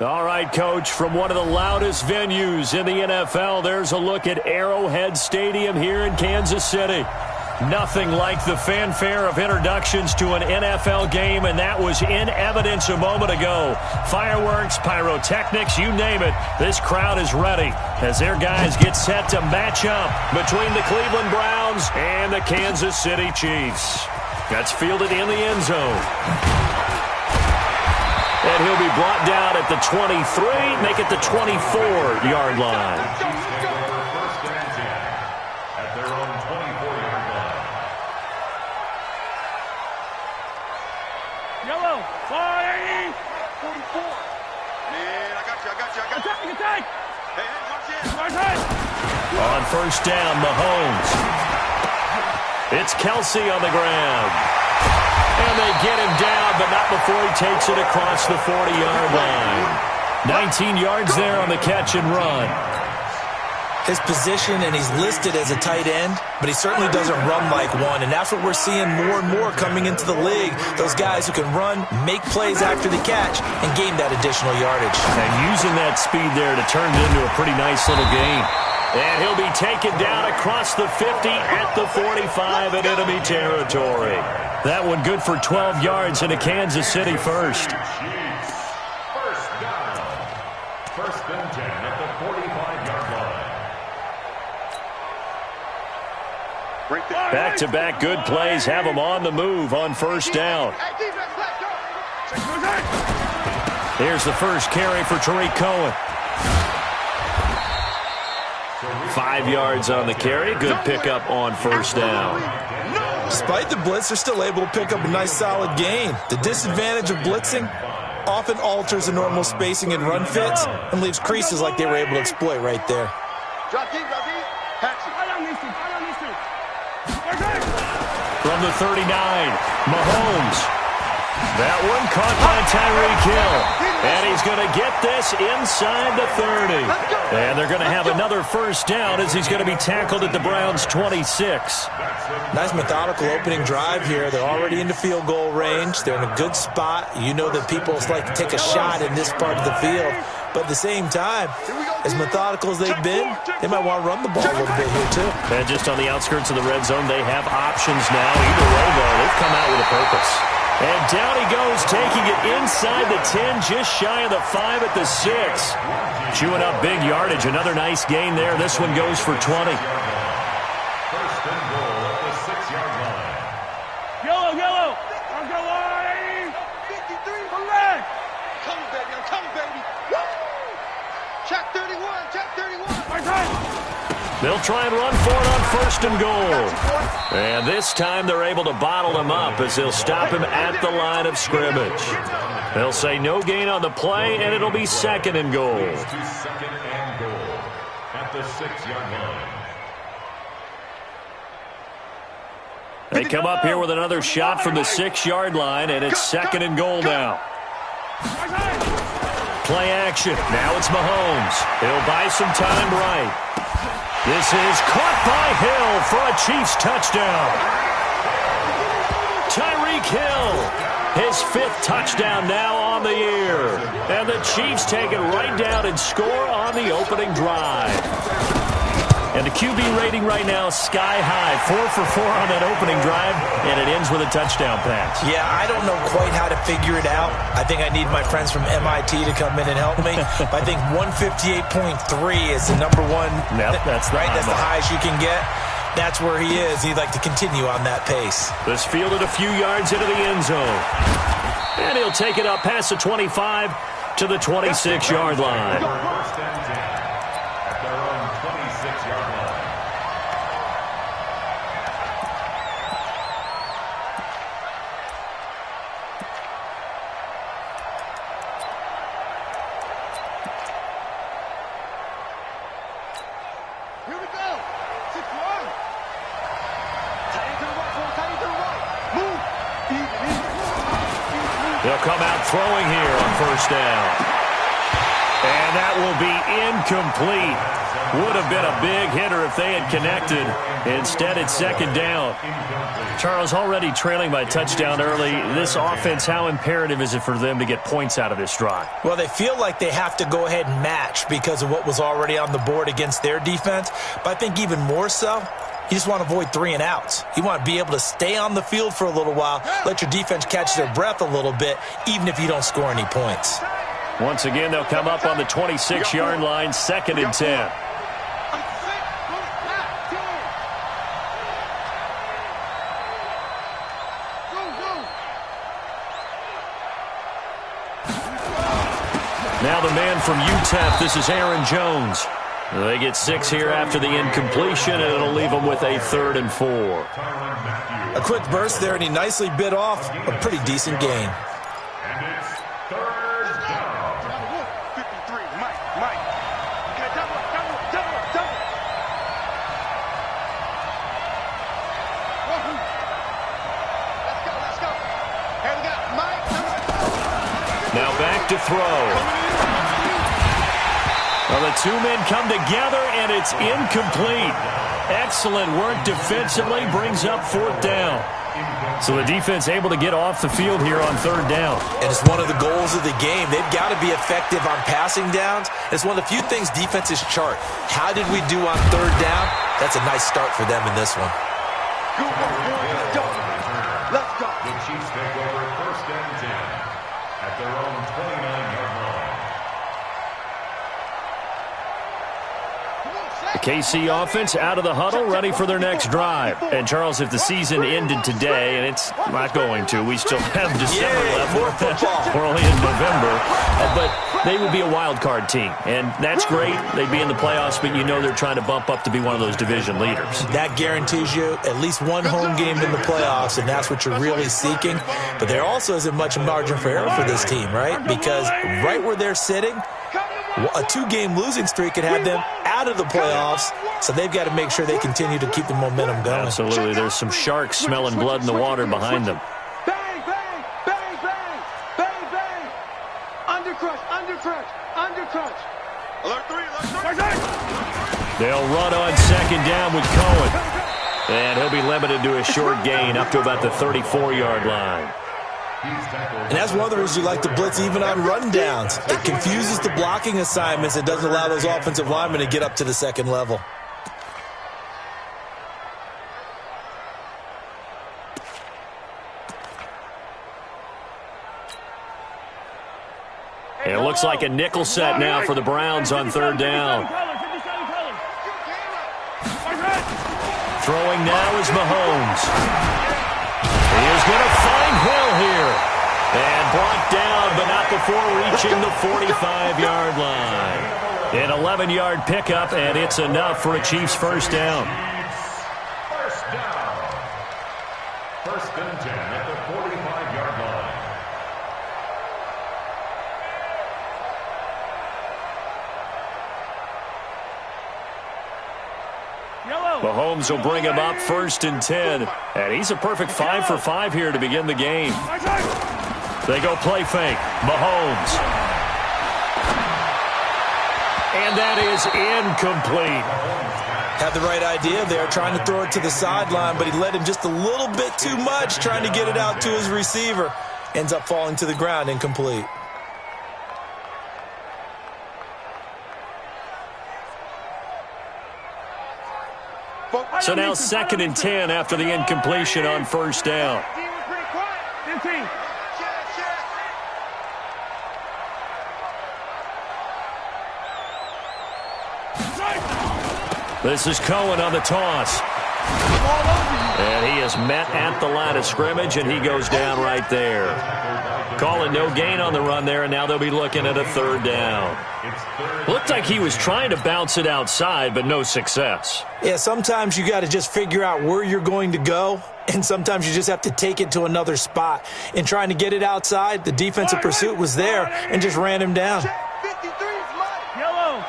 All right, Coach, from one of the loudest venues in the NFL, there's a look at Arrowhead Stadium here in Kansas City. Nothing like the fanfare of introductions to an NFL game, and that was in evidence a moment ago. Fireworks, pyrotechnics, you name it. This crowd is ready as their guys get set to match up between the Cleveland Browns and the Kansas City Chiefs. That's fielded in the end zone. And he'll be brought down at the 23, make it the 24-yard line. At their own 24-yard line. Yellow, 480, 44. Man, I got you. Attack. Hey, watch it. On first down, Mahomes. It's Kelsey on the ground. And they get him down, but not before he takes it across the 40-yard line. 19 yards there on the catch and run. His position, and he's listed as a tight end, but he certainly doesn't run like one, and that's what we're seeing more and more coming into the league. Those guys who can run, make plays after the catch, and gain that additional yardage. And using that speed there to turn it into a pretty nice little game. And he'll be taken down across the 50 at the 45 in enemy territory. That one good for 12 yards into Kansas City first. First down. First and 10 at the 45-yard line. Back-to-back good plays have them on the move on first down. Here's the first carry for Tariq Cohen. 5 yards on the carry. Good pickup on first down. Despite the blitz, they're still able to pick up a nice solid gain. The disadvantage of blitzing often alters the normal spacing and run fits and leaves creases like they were able to exploit right there. From the 39, Mahomes. That one caught by Tyreek Hill. And he's going to get this inside the 30. And they're going to have another first down as he's going to be tackled at the Browns' 26. Nice methodical opening drive here. They're already into field goal range. They're in a good spot. You know that people like to take a shot in this part of the field. But at the same time, as methodical as they've been, they might want to run the ball a little bit here too. And just on the outskirts of the red zone, they have options now. Either way, though, they've come out with a purpose. And down he goes, taking it inside the 10, just shy of the 5 at the 6. Chewing up big yardage. Another nice gain there. This one goes for 20. First and goal at the 6-yard line. Yellow. I'm going 53. Correct. I'm coming, baby. Woo! Check 31. They'll try and run for it on first and goal. And this time they're able to bottle him up as they'll stop him at the line of scrimmage. They'll say no gain on the play, and it'll be second and goal. Second and goal at the 6-yard line. They come up here with another shot from the 6-yard line, and it's second and goal now. Play action. Now it's Mahomes. He'll buy some time right. This is caught by Hill for a Chiefs touchdown. Tyreek Hill, his 5th touchdown now on the year. And the Chiefs take it right down and score on the opening drive. And the QB rating right now sky high. 4 for 4 on that opening drive, and it ends with a touchdown pass. Yeah, I don't know quite how to figure it out. I think I need my friends from MIT to come in and help me. But I think 158.3 is the number one. Yep, that's the right. That's the high highest you can get. That's where he is. He'd like to continue on that pace. This fielded a few yards into the end zone. And he'll take it up past the 25 to the 26-yard line. First and 10 at their own 26-yard line. Here we go. 6-1. Tight end to the right. Move. They'll come out throwing here on first down. And that will be incomplete. Would have been a big hitter if they had connected. Instead, it's second down. Charles, already trailing by touchdown early. This offense, how imperative is it for them to get points out of this drive? Well, they feel like they have to go ahead and match because of what was already on the board against their defense. But I think even more so, you just want to avoid 3 and outs. You want to be able to stay on the field for a little while, let your defense catch their breath a little bit, even if you don't score any points. Once again, they'll come up on the 26-yard line, 2nd and 10. Now the man from UTEP, this is Aaron Jones. They get 6 here after the incompletion, and it'll leave them with a 3rd and 4. A quick burst there, and he nicely bit off a pretty decent gain. And it's 3rd down. 53, Mike. Okay, double. Let's go. Here we go, Mike. Now back to throw. Well, the 2 men come together, and it's incomplete. Excellent work defensively, brings up 4th down. So the defense able to get off the field here on 3rd down. And it's one of the goals of the game. They've got to be effective on passing downs. It's one of the few things defenses chart. How did we do on 3rd down? That's a nice start for them in this one. Let's go. The Chiefs take over 1st and 10 at their own 29-yard line. The KC offense out of the huddle, ready for their next drive. And, Charles, if the season ended today, and it's not going to, we still have December left. We're only in November. But they would be a wild card team. And that's great. They'd be in the playoffs, but you know they're trying to bump up to be one of those division leaders. That guarantees you at least one home game in the playoffs, and that's what you're really seeking. But there also isn't much margin for error for this team, right? Because right where they're sitting, a 2-game losing streak could have them out of the playoffs, so they've got to make sure they continue to keep the momentum going. Absolutely. There's some sharks smelling blood in the water behind them. Bang, bang, bang, bang, bang, bang. Undercrush. Alert 3. They'll run on 2nd down with Cohen. And he'll be limited to a short gain up to about the 34-yard line. And that's one of the reasons you like to blitz even on run downs. It confuses the blocking assignments. It doesn't allow those offensive linemen to get up to the 2nd level. It looks like a nickel set now for the Browns on 3rd down. Throwing now is Mahomes. He is going to find Hill here. And brought down, but not before reaching the 45-yard line. An 11-yard pickup, and it's enough for a Chiefs 1st down. 1st and 10 at the 45-yard line. Mahomes will bring him up 1st and 10. And he's a perfect 5 for 5 here to begin the game. They go play fake. Mahomes. And that is incomplete. Had the right idea there, trying to throw it to the sideline, but he led him just a little bit too much, trying to get it out to his receiver. Ends up falling to the ground, incomplete. So now 2nd and 10 after the incompletion on 1st down. 15. This is Cohen on the toss. And he is met at the line of scrimmage, and he goes down right there. Calling no gain on the run there, and now they'll be looking at a 3rd down. Looked like he was trying to bounce it outside, but no success. Yeah, sometimes you got to just figure out where you're going to go, and sometimes you just have to take it to another spot. In trying to get it outside, the defensive pursuit was there and just ran him down. 53 is Mike. Yellow.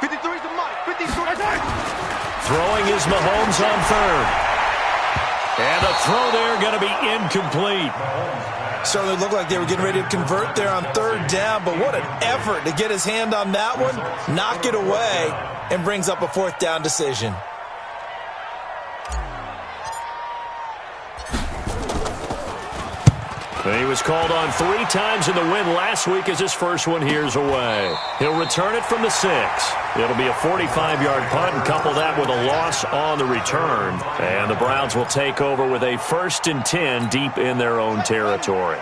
53 is Mike. 53. Throwing is Mahomes on 3rd. And the throw there going to be incomplete. Certainly looked like they were getting ready to convert there on third down, but what an effort to get his hand on that one, knock it away, and brings up a fourth down decision. He was called on 3 times in the win last week as his first one here's away. He'll return it from the 6. It'll be a 45-yard punt and couple that with a loss on the return. And the Browns will take over with a 1st and 10 deep in their own territory.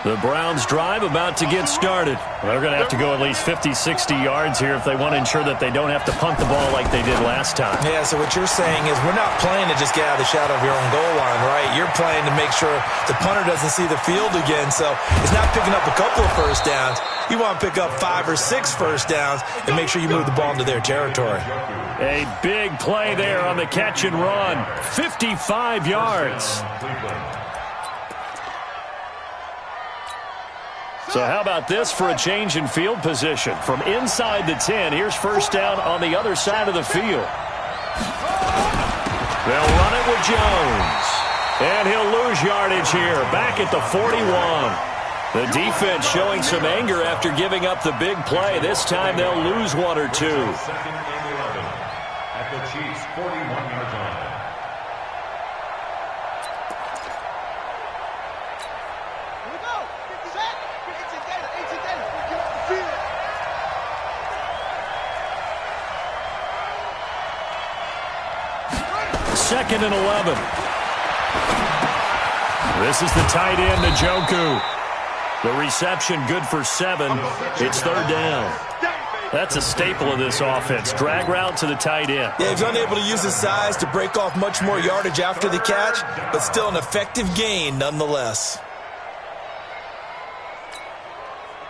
The Browns drive about to get started. They're going to have to go at least 50, 60 yards here if they want to ensure that they don't have to punt the ball like they did last time. Yeah, so what you're saying is we're not playing to just get out of the shadow of your own goal line, right? You're playing to make sure the punter doesn't see the field again. So it's not picking up a couple of first downs. You want to pick up 5 or 6 first downs and make sure you move the ball into their territory. A big play there on the catch and run. 55 yards. So how about this for a change in field position? From inside the 10, here's first down on the other side of the field. They'll run it with Jones. And he'll lose yardage here, back at the 41. The defense showing some anger after giving up the big play. This time they'll lose 1 or 2. Second and 11 at the Chiefs' 41-yard line. Second and 11. This is the tight end, Njoku. The reception good for 7. It's third down. That's a staple of this offense. Drag route to the tight end. Yeah, he's unable to use his size to break off much more yardage after the catch, but still an effective gain nonetheless.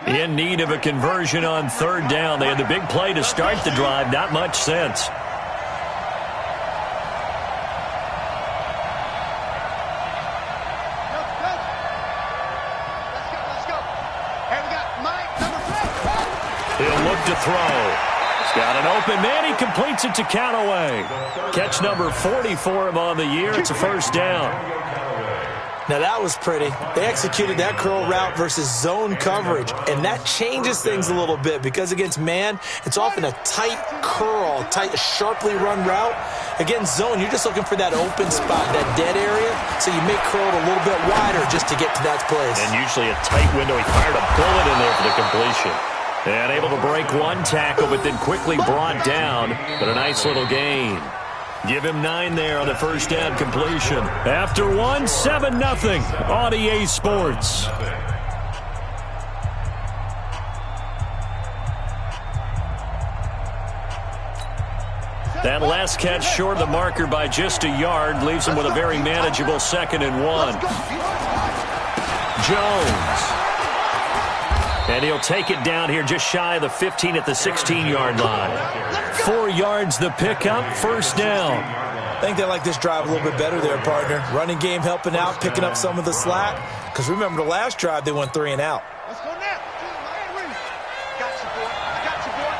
In need of a conversion on third down. They had the big play to start the drive. Not much sense. To throw. He's got an open man. He completes it to Callaway. Catch number 40 for him on the year. It's a first down. Now that was pretty. They executed that curl route versus zone coverage, and that changes things a little bit because against man, it's often a tight curl, sharply run route. Against zone, you're just looking for that open spot, that dead area, so you make curl a little bit wider just to get to that place. And usually a tight window. He fired a bullet in there for the completion. And able to break one tackle, but then quickly brought down. But a nice little gain. Give him 9 there on the first down completion. After 1, 7-0 on EA Sports. That last catch short of the marker by just a yard leaves him with a very manageable 2nd and 1. Jones. And he'll take it down here just shy of the 15 at the 16-yard line. 4 yards the pickup, first down. I think they like this drive a little bit better there, partner. Running game helping out, picking up some of the slack. Because remember the last drive, they went 3 and out. Let's go now. Got you, boy. I got you, boy.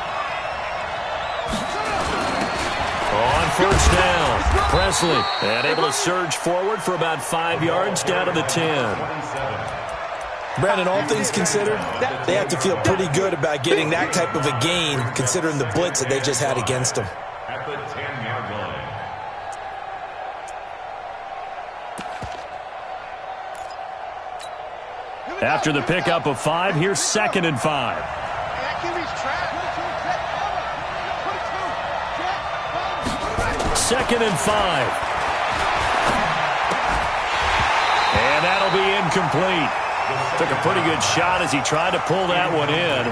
On first down, Presley. And able to surge forward for about 5 yards down to the 10. Brandon, all things considered, they have to feel pretty good about getting that type of a gain, considering the blitz that they just had against them. At the 10-yard line. After the pickup of 5, here's 2nd and 5. Second and 5. And that'll be incomplete. Took a pretty good shot as he tried to pull that one in.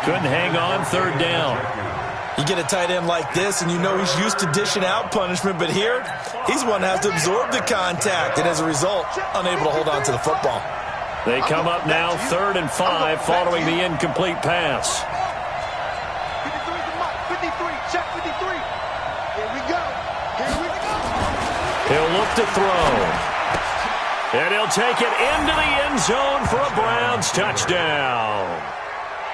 Couldn't hang on, third down. You get a tight end like this, and you know he's used to dishing out punishment, but here, he's one that has to absorb the contact, and as a result, unable to hold on to the football. They come up now, 3rd and 5, following the incomplete pass. 53, check 53. Here we go. He'll look to throw. And he'll take it into the end zone for a Browns touchdown.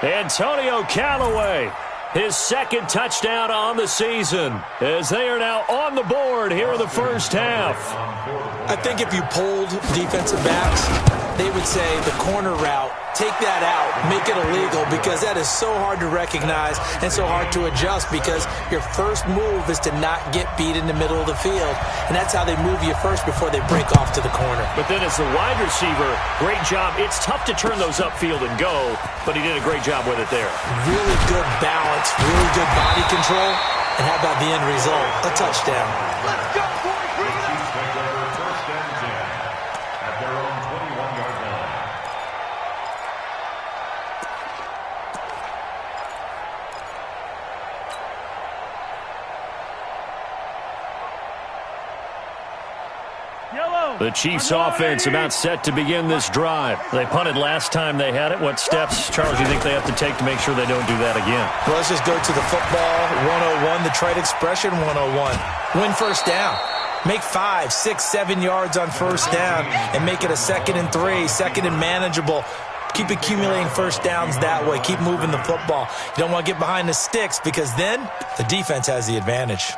Antonio Callaway, his 2nd touchdown on the season, as they are now on the board here in the first half. I think if you polled defensive backs, they would say the corner route, take that out, make it illegal, because that is so hard to recognize and so hard to adjust, because your first move is to not get beat in the middle of the field, and that's how they move you first before they break off to the corner. But then as the wide receiver, great job. It's tough to turn those upfield and go, but he did a great job with it there. Really good balance, really good body control, and how about the end result? A touchdown. Let's go, boys. Bring it up. Chiefs take over first and 10 at their own 21-yard line. The Chiefs offense about set to begin this drive. They punted last time they had it. What steps, Charles, do you think they have to take to make sure they don't do that again? Well, let's just go to the football 101, the trade expression 101. Win first down. Make 5, 6, 7 yards on first down and make it a 2nd and 3, 2nd and manageable. Keep accumulating first downs that way. Keep moving the football. You don't want to get behind the sticks, because then the defense has the advantage.